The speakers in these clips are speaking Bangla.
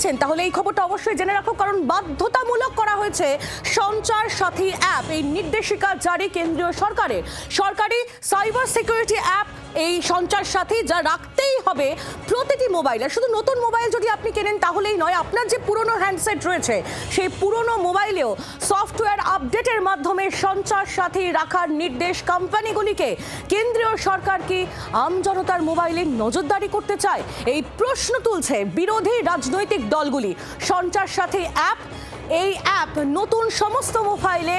চাইছেন তাহলে এই খবরটা অবশ্যই জেনে রাখো, কারণ বাধ্যতামূলক করা হয়েছে সঞ্চার সাথী অ্যাপ। এই নির্দেশিকা জারি কেন্দ্রীয় সরকারের, সরকারি সাইবার সিকিউরিটি অ্যাপ এই সঞ্চার সাথী যা রাখতেই হবে প্রতিটি মোবাইলে। শুধু নতুন মোবাইল যদি আপনি কেনেন তাহলেই নয়, আপনার যে পুরনো হ্যান্ডসেট রয়েছে সেই পুরনো মোবাইলেও সফটওয়্যার আপডেটের মাধ্যমে সঞ্চার সাথী রাখার নির্দেশ কোম্পানিগুলিকে। কেন্দ্রীয় সরকার কি আমজনতার মোবাইলে নজরদারি করতে চায়? এই প্রশ্ন তুলছে বিরোধী রাজনৈতিক দলগুলি। সঞ্চার সাথী অ্যাপ, এই অ্যাপ নতুন সমস্ত মোবাইলে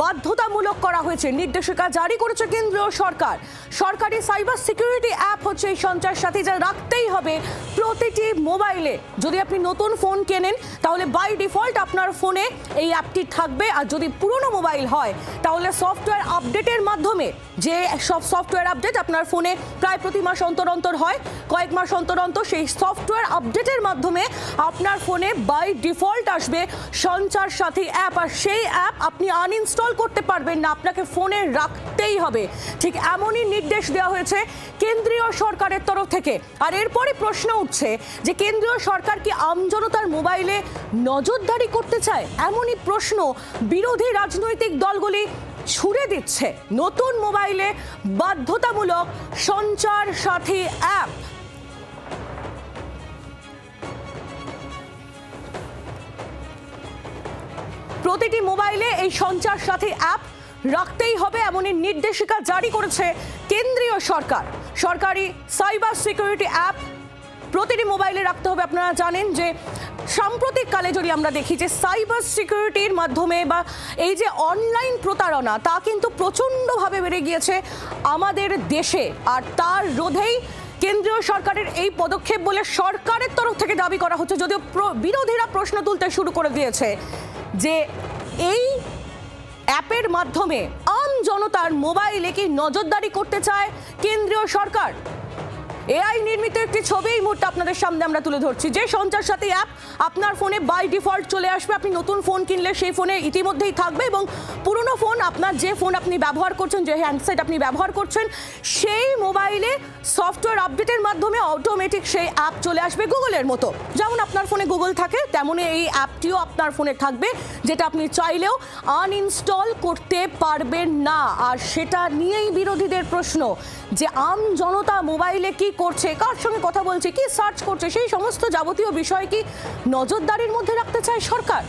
বাধ্যতামূলক করা হয়েছে, নির্দেশিকা জারি করেছে কেন্দ্রীয় সরকার। সরকারি সাইবার সিকিউরিটি অ্যাপ হচ্ছে এই সঞ্চার সাথী, যা রাখতেই হবে প্রতিটি মোবাইলে। যদি আপনি নতুন ফোন কেনেন তাহলে বাই ডিফল্ট আপনার ফোনে এই অ্যাপটি থাকবে, আর যদি পুরনো মোবাইল হয় তাহলে সফটওয়্যার আপডেটের মাধ্যমে, যে সব সফটওয়্যার আপডেট আপনার ফোনে প্রায় প্রতি মাস অন্তর অন্তর হয়, কয়েক মাস অন্তর অন্তর, সেই সফটওয়্যার আপডেটের মাধ্যমে আপনার ফোনে বাই ডিফল্ট আসবে সঞ্চার সাথী অ্যাপ। আর সেই অ্যাপ আপনি আনইনস্টল করতে পারবেন না, আপনাকে ফোনে রাখতেই হবে। ঠিক এমনই নির্দেশ দেওয়া হয়েছে কেন্দ্রীয় সরকারের তরফ থেকে। আর এরপরে প্রশ্ন উঠছে যে কেন্দ্রীয় সরকার কি আমজনতার মোবাইলে নজরদারি করতে চায়? এমনই প্রশ্ন বিরোধী রাজনৈতিক দলগুলি ছুড়ে দিচ্ছে। নতুন মোবাইলে বাধ্যতামূলক সঞ্চার সাথী অ্যাপ। প্রতিটি মোবাইলে এই সঞ্চার সাথী অ্যাপ রাখতেই হবে, এমনই নির্দেশিকা জারি করেছে কেন্দ্রীয় সরকার। সরকারি সাইবার সিকিউরিটি অ্যাপ প্রতিটি মোবাইলে রাখতে হবে। আপনারা জানেন যে সাম্প্রতিক কালে যদি আমরা দেখি যে সাইবার সিকিউরিটির মাধ্যমে বা এই যে অনলাইন প্রতারণা, তা কিন্তু প্রচণ্ডভাবে বেড়ে গিয়েছে আমাদের দেশে। আর তার রোধেই কেন্দ্রীয় সরকারের এই পদক্ষেপ বলে সরকারের তরফ থেকে দাবি করা হচ্ছে, যদিও বিরোধীরা প্রশ্ন তুলতে শুরু করে দিয়েছে যে এই অ্যাপের মাধ্যমে আম জনতার মোবাইলে কি নজরদারি করতে চায় কেন্দ্রীয় সরকার। এআই নির্মিত একটি ছবি এই মুহূর্তে আপনাদের সামনে আমরা তুলে ধরছি। যে সঞ্চার সাথী অ্যাপ আপনার ফোনে বাই ডিফল্ট চলে আসবে। আপনি নতুন ফোন কিনলে সেই ফোনে ইতিমধ্যেই থাকবে, এবং পুরনো ফোন, আপনার যে ফোন আপনি ব্যবহার করছেন, যে হ্যান্ডসেট আপনি ব্যবহার করছেন, সেই মোবাইলে সফটওয়্যার আপডেটের মাধ্যমে অটোমেটিক সেই অ্যাপ চলে আসবে গুগলের মতো। যেমন আপনার ফোনে গুগল থাকে তেমনই এই অ্যাপটিও আপনার ফোনে থাকবে, যেটা আপনি চাইলেও আনইনস্টল করতে পারবেন না। আর সেটা নিয়েই বিরোধীদের প্রশ্ন যে আম জনতা মোবাইলে কি করছে, কার সঙ্গে কথা বলছে, কি সার্চ করছে, সেই সমস্ত যাবতীয় বিষয় কি নজরদারির মধ্যে রাখতে চায় সরকার।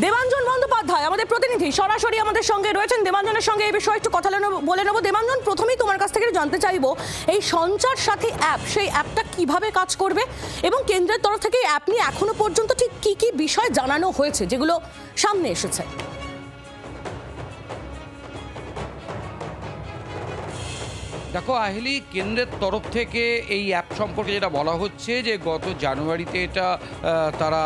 দেবাঞ্জন বন্দ্যোপাধ্যায় আমাদের প্রতিনিধি সরাসরি আমাদের সঙ্গে রয়েছেন। দেবাঞ্জনের সঙ্গে এই বিষয়ে একটু কথা বলে নেব। দেবাঞ্জন, প্রথমেই তোমার কাছ থেকে জানতে চাইবো এই সঞ্চার সাথী অ্যাপ, সেই অ্যাপটা কিভাবে কাজ করবে, এবং কেন্দ্রের তরফ থেকে অ্যাপ নিয়ে এখনো পর্যন্ত ঠিক কি কি বিষয় জানানো হয়েছে যেগুলো সামনে এসেছে। দেখো আহেলি, কেন্দ্রের তরফ থেকে এই অ্যাপ সম্পর্কে যেটা বলা হচ্ছে যে গত জানুয়ারিতে এটা তারা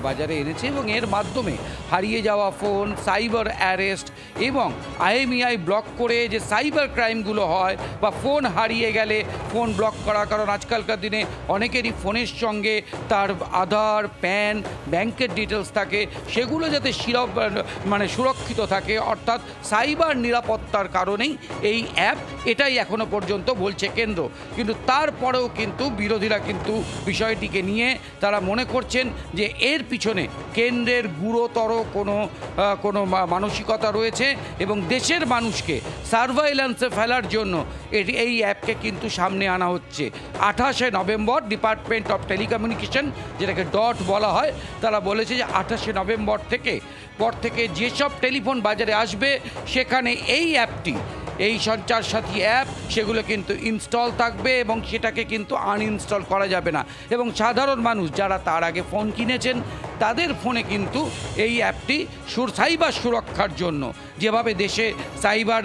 বাজারে এনেছে, এবং এর মাধ্যমে হারিয়ে যাওয়া ফোন, সাইবার অ্যারেস্ট এবং IMEI ব্লক করে যে সাইবার ক্রাইমগুলো হয়, বা ফোন হারিয়ে গেলে ফোন ব্লক করা, কারণ আজকালকার দিনে অনেকেরই ফোনের সঙ্গে তার আধার, প্যান, ব্যাংকের ডিটেলস থাকে, সেগুলো যাতে সুরক্ষিত থাকে, অর্থাৎ সাইবার নিরাপত্তার কারণেই এই অ্যাপ, এটাই এখনো পর্যন্ত বলছে কেন্দ্র। কিন্তু তারপরেও কিন্তু বিরোধীরা কিন্তু বিষয়টিকে নিয়ে তারা মনে করছেন যে এর পিছনে কেন্দ্রের গুরুতর কোনো মানসিকতা রয়েছে, এবং দেশের মানুষকে সার্ভাইল্যান্সে ফেলার জন্য এই অ্যাপকে কিন্তু সামনে আনা হচ্ছে। 28শে নভেম্বর ডিপার্টমেন্ট অফ টেলিকমিউনিকেশন, যেটাকে ডট বলা হয়, তারা বলেছে যে 28শে নভেম্বর পর থেকে যেসব টেলিফোন বাজারে আসবে সেখানে এই অ্যাপটি, এই সঞ্চার সাথী অ্যাপ, সেগুলো কিন্তু ইনস্টল থাকবে, এবং সেটাকে কিন্তু আনইনস্টল করা যাবে না। এবং সাধারণ মানুষ যারা তার আগে ফোন কিনেছেন তাদের ফোনে কিন্তু এই অ্যাপটি সাইবার সুরক্ষার জন্য, যেভাবে দেশে সাইবার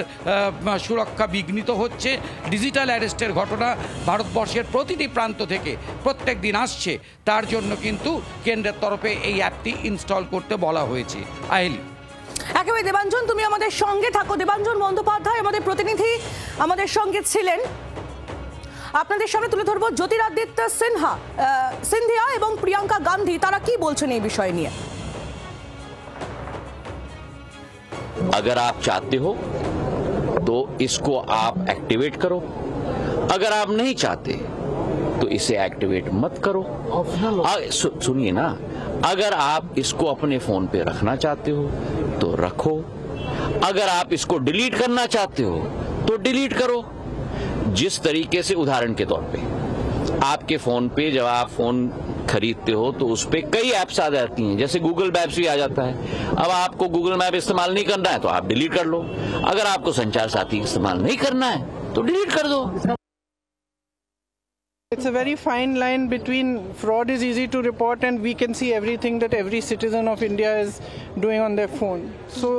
সুরক্ষা বিঘ্নিত হচ্ছে, ডিজিটাল অ্যারেস্টের ঘটনা ভারতবর্ষের প্রতিটি প্রান্ত থেকে প্রত্যেক দিন আসছে, তার জন্য কিন্তু কেন্দ্রের তরফে এই অ্যাপটি ইনস্টল করতে বলা হয়েছে। আহেলি, একেবারে দেবাঞ্জন, তুমি আমাদের সঙ্গে থাকো। দেবাঞ্জন বন্দ্যোপাধ্যায় আমাদের প্রতিনিধি আমাদের সঙ্গে ছিলেন। আপনাদের সামনে তুলে ধরবো জ্যোতিরাদিত্য সিন্ধিয়া এবং প্রিয়াঙ্কা গান্ধী, তারা কি বলছেন এই বিষয় নিয়ে। अगर आप चाहते हो तो इसको आप एक्टिवेट करो, अगर आप नहीं चाहते तो इसे एक्टिवेट मत करो। सुनिए ना, अगर आप इसको अपने फोन पे रखना चाहते हो तो रखो, अगर आप इसको डिलीट करना चाहते हो तो डिलीट करो। जिस तरीके से, उदाहरण के तौर पे, आपके फोन पे जब आप फोन खरीदते हो तो उस पे कई ऐप्स आ जाती हैं, जैसे गूगल मैप्स भी आ जाता है। अब आपको गूगल मैप इस्तेमाल नहीं करना है तो आप डिलीट कर लो, अगर आपको संचार साथी इस्तेमाल नहीं करना है तो डिलीट कर दो। It's a very fine line between fraud is easy to report and we can see everything that every citizen of India is doing on their phone. So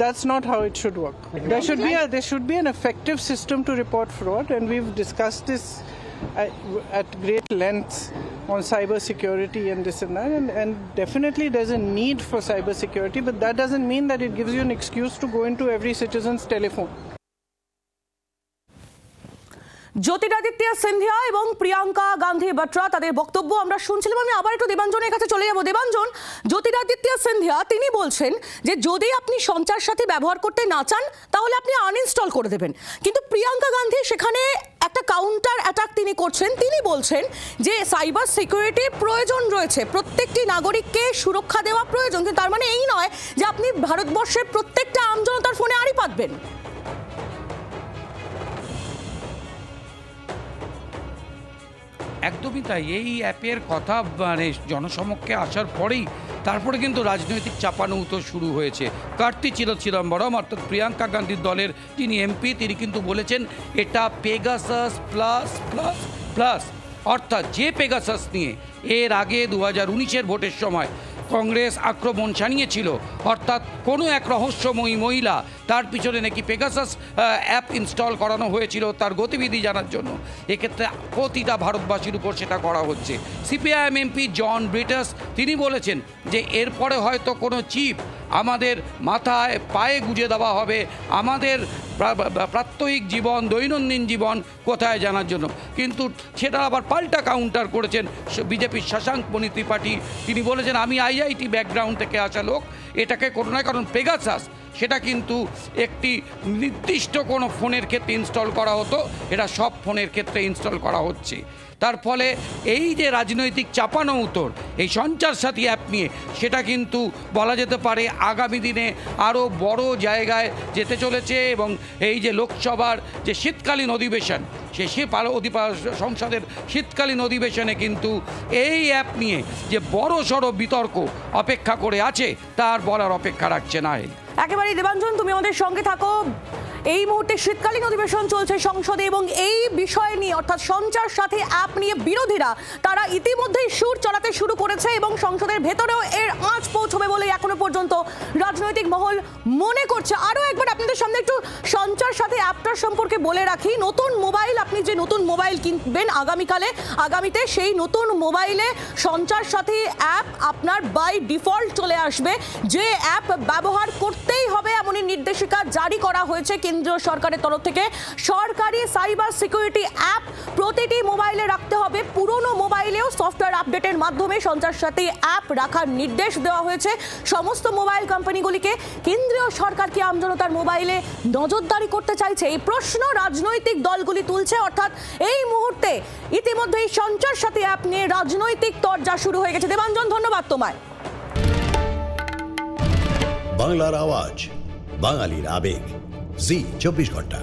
that's not how it should work. There should be an effective system to report fraud, and we've discussed this at great length on cyber security and this and that, and definitely there's a need for cyber security, but that doesn't mean that it gives you an excuse to go into every citizen's telephone. Jyotiraditya Scindia এবং প্রিয়াঙ্কা গান্ধী বাট্রা তাদের বক্তব্য আমরা শুনছিলাম। আমি আবার একটু দেবাঞ্জনের কাছে চলে যাব। দেবাঞ্জন, জ্যোতিরাদিত্য সিন্ধিয়া তিনি বলছেন যে যদি আপনি সঞ্চার সাথী ব্যবহার করতে না চান তাহলে আপনি আনইনস্টল করে দেবেন, কিন্তু প্রিয়াঙ্কা গান্ধী সেখানে একটা কাউন্টার অ্যাটাক তিনি করছেন। তিনি বলছেন যে সাইবার সিকিউরিটির প্রয়োজন রয়েছে, প্রত্যেকটি নাগরিককে সুরক্ষা দেওয়া প্রয়োজন, কিন্তু তার মানে এই নয় যে আপনি ভারতবর্ষের প্রত্যেকটা আমজনতার ফোনে আড়ি পাতবেন। একদমই তাই। এই অ্যাপের কথা মানে জনসমক্ষে আসার পরেই তারপরে কিন্তু রাজনৈতিক চাপানুতো শুরু হয়েছে। কার্তি চিদম্বরম অর্থাৎ প্রিয়াঙ্কা গান্ধীর দলের যিনি এমপি, তিনি কিন্তু বলেছেন এটা পেগাসাস প্লাস প্লাস প্লাস, অর্থাৎ যে পেগাসাস নিয়ে এর আগে 2019-এর ভোটের সময় কংগ্রেস আক্রমণ শানিয়েছিল, অর্থাৎ কোনো এক রহস্যময়ী মহিলা, তার পিছনে নাকি পেগাসাস অ্যাপ ইনস্টল করানো হয়েছিল তার গতিবিধি জানার জন্য। এক্ষেত্রে প্রতিটা ভারতবাসীর উপর সেটা করা হচ্ছে। সিপিআইএম এমপি জন ব্রিটাস তিনি বলেছেন যে এরপরে হয়তো কোনো চিপ আমাদের মাথায় পায়ে গুঁজে দেওয়া হবে আমাদের প্রাত্যহিক জীবন, দৈনন্দিন জীবন কোথায় জানার জন্য। কিন্তু সেটা আবার পাল্টা কাউন্টার করেছেন বিজেপির শশাঙ্ক মণি ত্রিপাঠী। তিনি বলেছেন আমি আইআইটি ব্যাকগ্রাউন্ড থেকে আসা লোক, এটাকে কোনো না, কারণ পেগাসাস সেটা কিন্তু একটি নির্দিষ্ট কোনো ফোনের ক্ষেত্রে ইনস্টল করা হতো, এটা সব ফোনের ক্ষেত্রে ইনস্টল করা হচ্ছে। তার ফলে এই যে রাজনৈতিক চাপানোউতর এই সঞ্চার সাথী অ্যাপ নিয়ে, সেটা কিন্তু বলা যেতে পারে আগামী দিনে আরও বড় জায়গায় যেতে চলেছে। এবং এই যে লোকসভার যে শীতকালীন অধিবেশন, সেই সংসদের শীতকালীন অধিবেশনে কিন্তু এই অ্যাপ নিয়ে যে বড় সড় বিতর্ক অপেক্ষা করে আছে তার বলার অপেক্ষা রাখছে না। একেবারেই দেবাঞ্জন, তুমি আমাদের সঙ্গে থাকো। এই মুহূর্তে শীতকালীন অধিবেশন চলছে সংসদে এবং এই বিষয় নিয়ে অর্থাৎ সঞ্চার সাথী অ্যাপ নিয়ে বিরোধীরা তারা ইতিমধ্যেই সুর চড়াতে শুরু করেছে এবং সংসদের ভেতরেও এর আঁচ পৌঁছবে বলে এখনো পর্যন্ত রাজনৈতিক মহল মনে করছে। আরও একবার আপনাদের সামনে একটু সঞ্চার সাথী অ্যাপটার সম্পর্কে বলে রাখি। নতুন মোবাইল, আপনি যে নতুন মোবাইল কিনবেন আগামীতে সেই নতুন মোবাইলে সঞ্চার সাথী অ্যাপ আপনার বাই ডিফল্ট চলে আসবে। যে অ্যাপ ব্যবহার করতেই হবে এমনই নির্দেশিকা জারি করা হয়েছে কেন্দ্রীয় সরকারের তরফ থেকে। সরকারি সাইবার সিকিউরিটি অ্যাপ প্রতিটি মোবাইলে রাখতে হবে। পুরনো মোবাইলেও সফটওয়্যার আপডেটের মাধ্যমে সঞ্চার সাথী অ্যাপ রাখার নির্দেশ দেওয়া হয়েছে সমস্ত মোবাইল কোম্পানিগুলিকে। কেন্দ্রীয় সরকার কি আমজনতার মোবাইলে নজরদারি করতে চাইছে, এই প্রশ্ন রাজনৈতিক দলগুলি তুলছে। অর্থাৎ এই মুহূর্তে ইতিমধ্যেই সঞ্চার সাথী অ্যাপ নিয়ে রাজনৈতিক তরজা শুরু হয়ে গেছে। দেবাঞ্জন, ধন্যবাদ তোমায়। বাংলার আওয়াজ, বাঙালির আবেগ, জি 24 ঘন্টা।